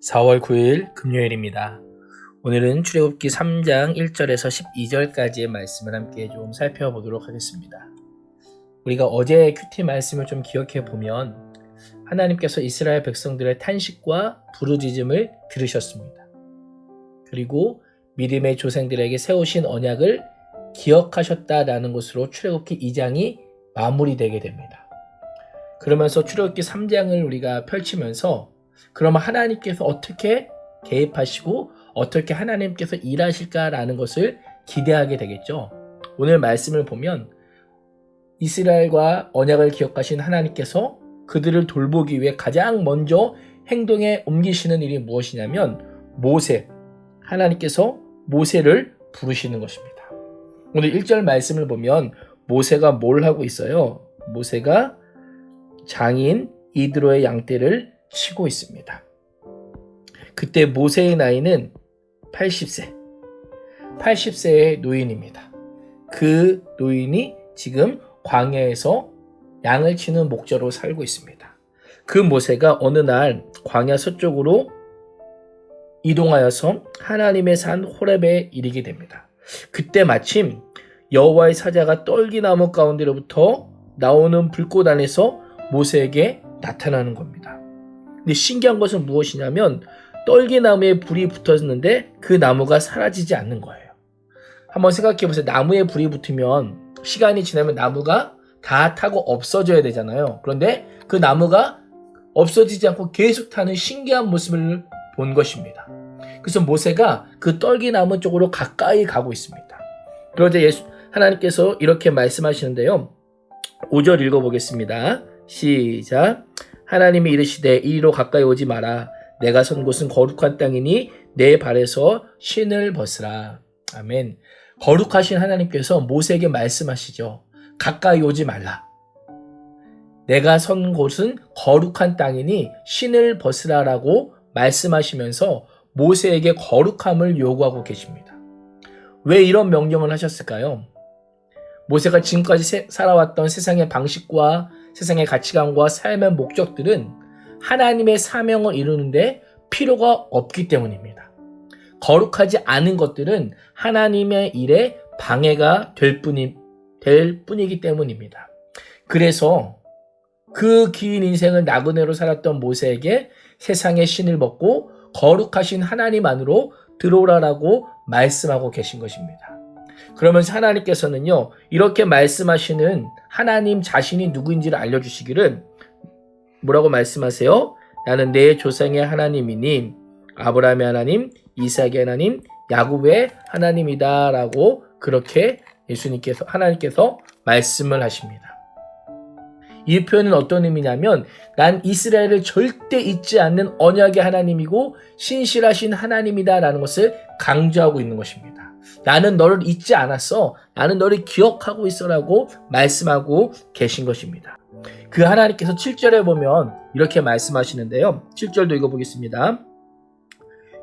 4월 9일 금요일입니다. 오늘은 출애굽기 3장 1절에서 12절까지의 말씀을 함께 좀 살펴보도록 하겠습니다. 우리가 어제 큐티 말씀을 좀 기억해 보면 하나님께서 이스라엘 백성들의 탄식과 부르짖음을 들으셨습니다. 그리고 믿음의 조상들에게 세우신 언약을 기억하셨다라는 것으로 출애굽기 2장이 마무리되게 됩니다. 그러면서 출애굽기 3장을 우리가 펼치면서 그러면 하나님께서 어떻게 개입하시고 어떻게 하나님께서 일하실까라는 것을 기대하게 되겠죠. 오늘 말씀을 보면 이스라엘과 언약을 기억하신 하나님께서 그들을 돌보기 위해 가장 먼저 행동에 옮기시는 일이 무엇이냐면 하나님께서 모세를 부르시는 것입니다. 오늘 1절 말씀을 보면 모세가 뭘 하고 있어요? 모세가 장인 이드로의 양떼를 치고 있습니다. 그때 모세의 나이는 80세의 노인입니다. 그 노인이 지금 광야에서 양을 치는 목자로 살고 있습니다. 그 모세가 어느 날 광야 서쪽으로 이동하여서 하나님의 산 호렙에 이르게 됩니다. 그때 마침 여호와의 사자가 떨기나무 가운데로부터 나오는 불꽃 안에서 모세에게 나타나는 겁니다. 근데 신기한 것은 무엇이냐면 떨기나무에 불이 붙었는데 그 나무가 사라지지 않는 거예요. 한번 생각해 보세요. 나무에 불이 붙으면 시간이 지나면 나무가 다 타고 없어져야 되잖아요. 그런데 그 나무가 없어지지 않고 계속 타는 신기한 모습을 본 것입니다. 그래서 모세가 그 떨기나무 쪽으로 가까이 가고 있습니다. 그러자 하나님께서 이렇게 말씀하시는데요. 5절 읽어보겠습니다. 시작. 하나님이 이르시되 이리로 가까이 오지 마라. 내가 선 곳은 거룩한 땅이니 내 발에서 신을 벗으라. 아멘. 거룩하신 하나님께서 모세에게 말씀하시죠. 가까이 오지 말라. 내가 선 곳은 거룩한 땅이니 신을 벗으라라고 말씀하시면서 모세에게 거룩함을 요구하고 계십니다. 왜 이런 명령을 하셨을까요? 모세가 지금까지 살아왔던 세상의 방식과 세상의 가치관과 삶의 목적들은 하나님의 사명을 이루는데 필요가 없기 때문입니다. 거룩하지 않은 것들은 하나님의 일에 방해가 될 뿐이기 때문입니다. 그래서 그 긴 인생을 나그네로 살았던 모세에게 세상의 신을 벗고 거룩하신 하나님 안으로 들어오라라고 말씀하고 계신 것입니다. 그러면서 하나님께서는요, 이렇게 말씀하시는 하나님 자신이 누구인지를 알려주시기를 뭐라고 말씀하세요? 나는 내 조상의 하나님이니 아브라함의 하나님, 이삭의 하나님, 야곱의 하나님이다 라고 그렇게 하나님께서 말씀을 하십니다. 이 표현은 어떤 의미냐면 난 이스라엘을 절대 잊지 않는 언약의 하나님이고 신실하신 하나님이다 라는 것을 강조하고 있는 것입니다. 나는 너를 잊지 않았어. 나는 너를 기억하고 있어라고 말씀하고 계신 것입니다. 그 하나님께서 7절에 보면 이렇게 말씀하시는데요. 7절도 읽어보겠습니다.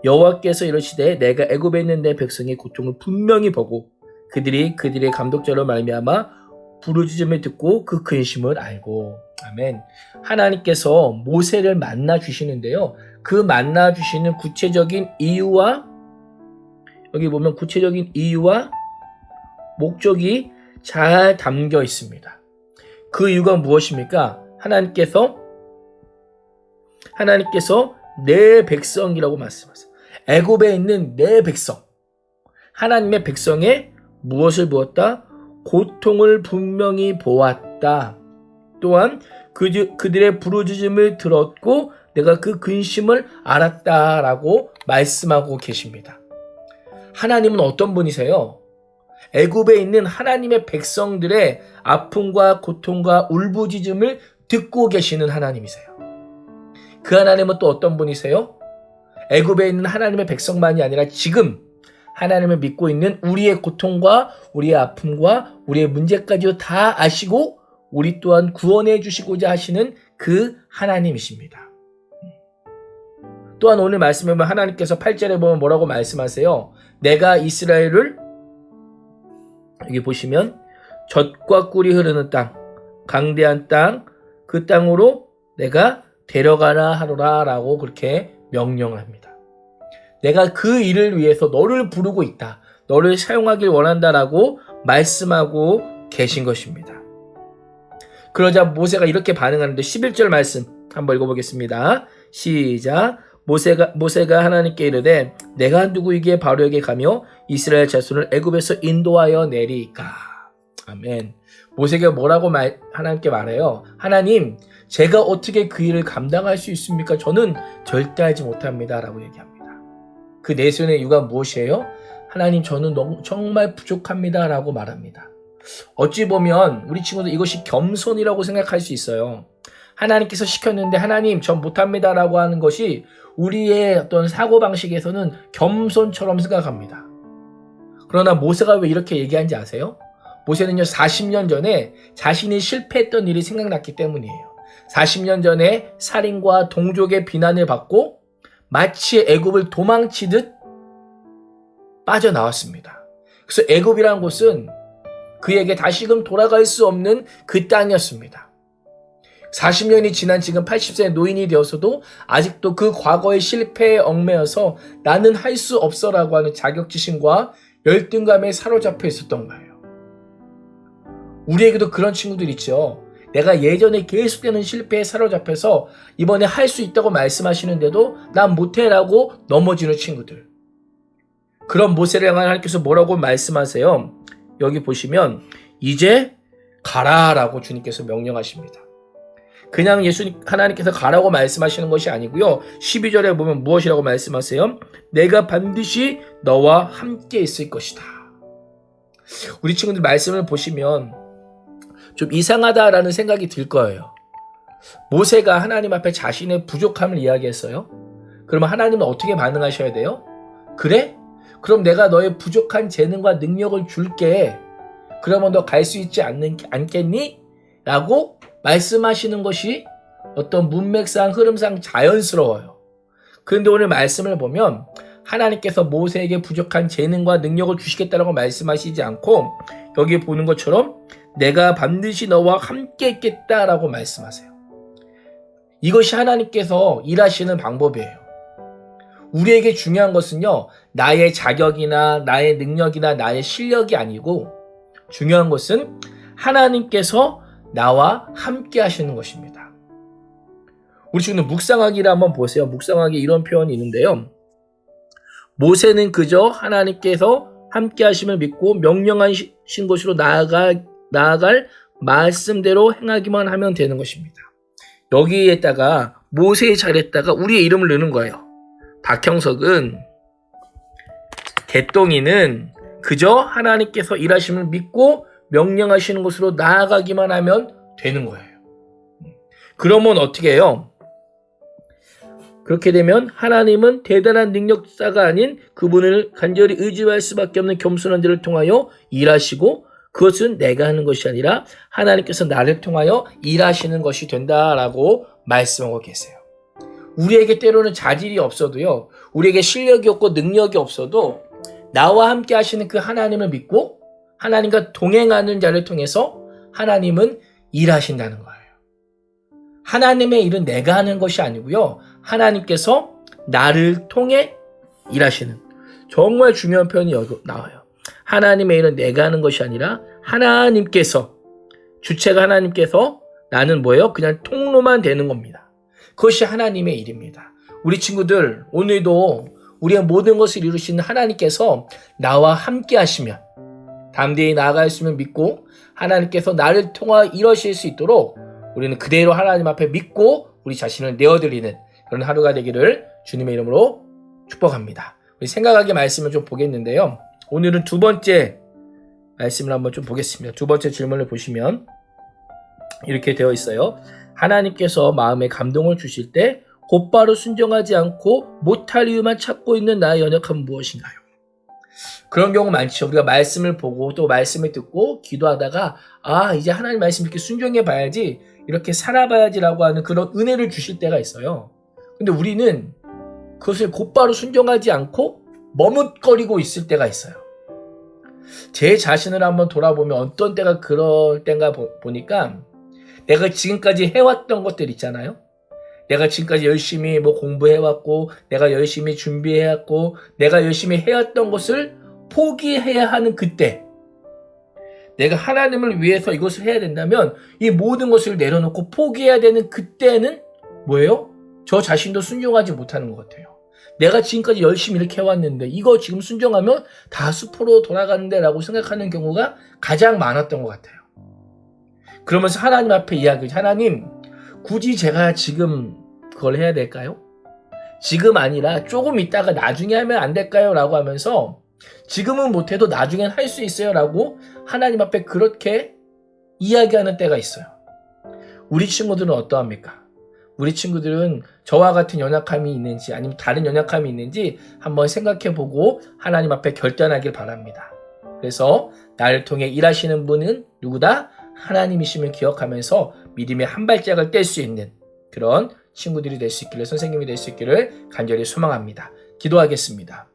여호와께서 이르시되 내가 애굽에 있는 내 백성의 고통을 분명히 보고 그들의 감독자로 말미암아 부르짖음을 듣고 그 근심을 알고. 아멘. 하나님께서 모세를 만나 주시는데요. 그 만나 주시는 구체적인 이유와 여기 보면 구체적인 이유와 목적이 잘 담겨 있습니다. 그 이유가 무엇입니까? 하나님께서 내 백성이라고 말씀하세요. 애굽에 있는 내 백성. 하나님의 백성에 무엇을 보았다? 고통을 분명히 보았다. 또한 그들의 부르짖음을 들었고 내가 그 근심을 알았다라고 말씀하고 계십니다. 하나님은 어떤 분이세요? 애굽에 있는 하나님의 백성들의 아픔과 고통과 울부짖음을 듣고 계시는 하나님이세요. 그 하나님은 또 어떤 분이세요? 애굽에 있는 하나님의 백성만이 아니라 지금 하나님을 믿고 있는 우리의 고통과 우리의 아픔과 우리의 문제까지도 다 아시고 우리 또한 구원해 주시고자 하시는 그 하나님이십니다. 또한 오늘 말씀에 보면 하나님께서 8절에 보면 뭐라고 말씀하세요? 내가 이스라엘을 여기 보시면 젖과 꿀이 흐르는 땅, 강대한 땅, 그 땅으로 내가 데려가라 하노라 라고 그렇게 명령합니다. 내가 그 일을 위해서 너를 부르고 있다. 너를 사용하길 원한다라고 말씀하고 계신 것입니다. 그러자 모세가 이렇게 반응하는데 11절 말씀 한번 읽어보겠습니다. 시작. 모세가 하나님께 이르되 내가 누구이기에 바로에게 가며 이스라엘 자손을 애굽에서 인도하여 내리까. 아멘. 모세가 뭐라고 하나님께 말해요? 하나님, 제가 어떻게 그 일을 감당할 수 있습니까? 저는 절대 하지 못합니다. 라고 얘기합니다. 그 내세운의 이유가 무엇이에요? 하나님, 저는 정말 부족합니다. 라고 말합니다. 어찌 보면 우리 친구들 이것이 겸손이라고 생각할 수 있어요. 하나님께서 시켰는데 하나님, 전 못합니다. 라고 하는 것이 우리의 어떤 사고방식에서는 겸손처럼 생각합니다. 그러나 모세가 왜 이렇게 얘기하는지 아세요? 모세는요 40년 전에 자신이 실패했던 일이 생각났기 때문이에요. 40년 전에 살인과 동족의 비난을 받고 마치 애굽을 도망치듯 빠져나왔습니다. 그래서 애굽이라는 곳은 그에게 다시금 돌아갈 수 없는 그 땅이었습니다. 40년이 지난 지금 80세 노인이 되어서도 아직도 그 과거의 실패에 얽매여서 나는 할 수 없어라고 하는 자격지심과 열등감에 사로잡혀 있었던 거예요. 우리에게도 그런 친구들 있죠. 내가 예전에 계속되는 실패에 사로잡혀서 이번에 할 수 있다고 말씀하시는데도 난 못해라고 넘어지는 친구들. 그런 모세를 향한 하나님께서 뭐라고 말씀하세요? 여기 보시면 이제 가라라고 주님께서 명령하십니다. 그냥 하나님께서 가라고 말씀하시는 것이 아니고요. 12절에 보면 무엇이라고 말씀하세요? 내가 반드시 너와 함께 있을 것이다. 우리 친구들 말씀을 보시면 좀 이상하다라는 생각이 들 거예요. 모세가 하나님 앞에 자신의 부족함을 이야기했어요. 그러면 하나님은 어떻게 반응하셔야 돼요? 그래? 그럼 내가 너의 부족한 재능과 능력을 줄게. 그러면 너 갈 수 있지 않겠니? 라고 말씀하시는 것이 어떤 문맥상 흐름상 자연스러워요. 그런데 오늘 말씀을 보면 하나님께서 모세에게 부족한 재능과 능력을 주시겠다라고 말씀하시지 않고 여기 보는 것처럼 내가 반드시 너와 함께 있겠다라고 말씀하세요. 이것이 하나님께서 일하시는 방법이에요. 우리에게 중요한 것은요, 나의 자격이나 나의 능력이나 나의 실력이 아니고 중요한 것은 하나님께서 나와 함께 하시는 것입니다. 우리 지금 묵상하기를 한번 보세요. 묵상하기 이런 표현이 있는데요. 모세는 그저 하나님께서 함께 하심을 믿고 명령하신 곳으로 나아갈 말씀대로 행하기만 하면 되는 것입니다. 여기에다가 모세의 자리에다가 우리의 이름을 넣는 거예요. 박형석은, 개똥이는 그저 하나님께서 일하심을 믿고 명령하시는 곳으로 나아가기만 하면 되는 거예요. 그러면 어떻게 해요? 그렇게 되면 하나님은 대단한 능력자가 아닌 그분을 간절히 의지할 수밖에 없는 겸손한 자를 통하여 일하시고 그것은 내가 하는 것이 아니라 하나님께서 나를 통하여 일하시는 것이 된다라고 말씀하고 계세요. 우리에게 때로는 자질이 없어도요, 우리에게 실력이 없고 능력이 없어도 나와 함께 하시는 그 하나님을 믿고 하나님과 동행하는 자를 통해서 하나님은 일하신다는 거예요. 하나님의 일은 내가 하는 것이 아니고요, 하나님께서 나를 통해 일하시는, 정말 중요한 표현이 여기 나와요. 하나님의 일은 내가 하는 것이 아니라 하나님께서, 주체가 하나님께서, 나는 뭐예요? 그냥 통로만 되는 겁니다. 그것이 하나님의 일입니다. 우리 친구들, 오늘도 우리의 모든 것을 이루시는 하나님께서 나와 함께 하시면 담대히 나아갈 수 있음을 믿고 하나님께서 나를 통하여 이루실 수 있도록 우리는 그대로 하나님 앞에 믿고 우리 자신을 내어드리는 그런 하루가 되기를 주님의 이름으로 축복합니다. 우리 생각하기 말씀을 좀 보겠는데요. 오늘은 두 번째 말씀을 한번 좀 보겠습니다. 두 번째 질문을 보시면 이렇게 되어 있어요. 하나님께서 마음에 감동을 주실 때 곧바로 순종하지 않고 못할 이유만 찾고 있는 나의 연약함은 무엇인가요? 그런 경우 많죠. 우리가 말씀을 보고 또 말씀을 듣고 기도하다가 이제 하나님 말씀 이렇게 순종해 봐야지, 이렇게 살아봐야지라고 하는 그런 은혜를 주실 때가 있어요. 근데 우리는 그것을 곧바로 순종하지 않고 머뭇거리고 있을 때가 있어요. 제 자신을 한번 돌아보면 어떤 때가 그럴 때인가 보니까 내가 지금까지 해왔던 것들 있잖아요. 내가 지금까지 열심히 공부해왔고, 내가 열심히 준비해왔고, 내가 열심히 해왔던 것을 포기해야 하는 그때, 내가 하나님을 위해서 이것을 해야 된다면 이 모든 것을 내려놓고 포기해야 되는 그때는 뭐예요? 저 자신도 순종하지 못하는 것 같아요. 내가 지금까지 열심히 이렇게 해왔는데 이거 지금 순종하면 다 숲으로 돌아가는데 라고 생각하는 경우가 가장 많았던 것 같아요. 그러면서 하나님 앞에 이야기하죠. 하나님, 굳이 제가 지금 그걸 해야 될까요? 지금 아니라 조금 있다가 나중에 하면 안 될까요? 라고 하면서 지금은 못해도 나중엔 할 수 있어요 라고 하나님 앞에 그렇게 이야기하는 때가 있어요. 우리 친구들은 어떠합니까? 우리 친구들은 저와 같은 연약함이 있는지 아니면 다른 연약함이 있는지 한번 생각해보고 하나님 앞에 결단하길 바랍니다. 그래서 나를 통해 일하시는 분은 누구다? 하나님이심을 기억하면서 믿음의 한 발짝을 뗄 수 있는 그런 친구들이 될 수 있기를, 선생님이 될 수 있기를 간절히 소망합니다. 기도하겠습니다.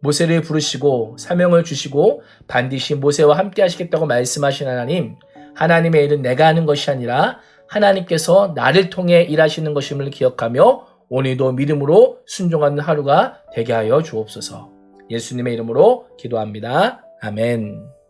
모세를 부르시고 사명을 주시고 반드시 모세와 함께 하시겠다고 말씀하신 하나님, 하나님의 일은 내가 하는 것이 아니라 하나님께서 나를 통해 일하시는 것임을 기억하며 오늘도 믿음으로 순종하는 하루가 되게 하여 주옵소서. 예수님의 이름으로 기도합니다. 아멘.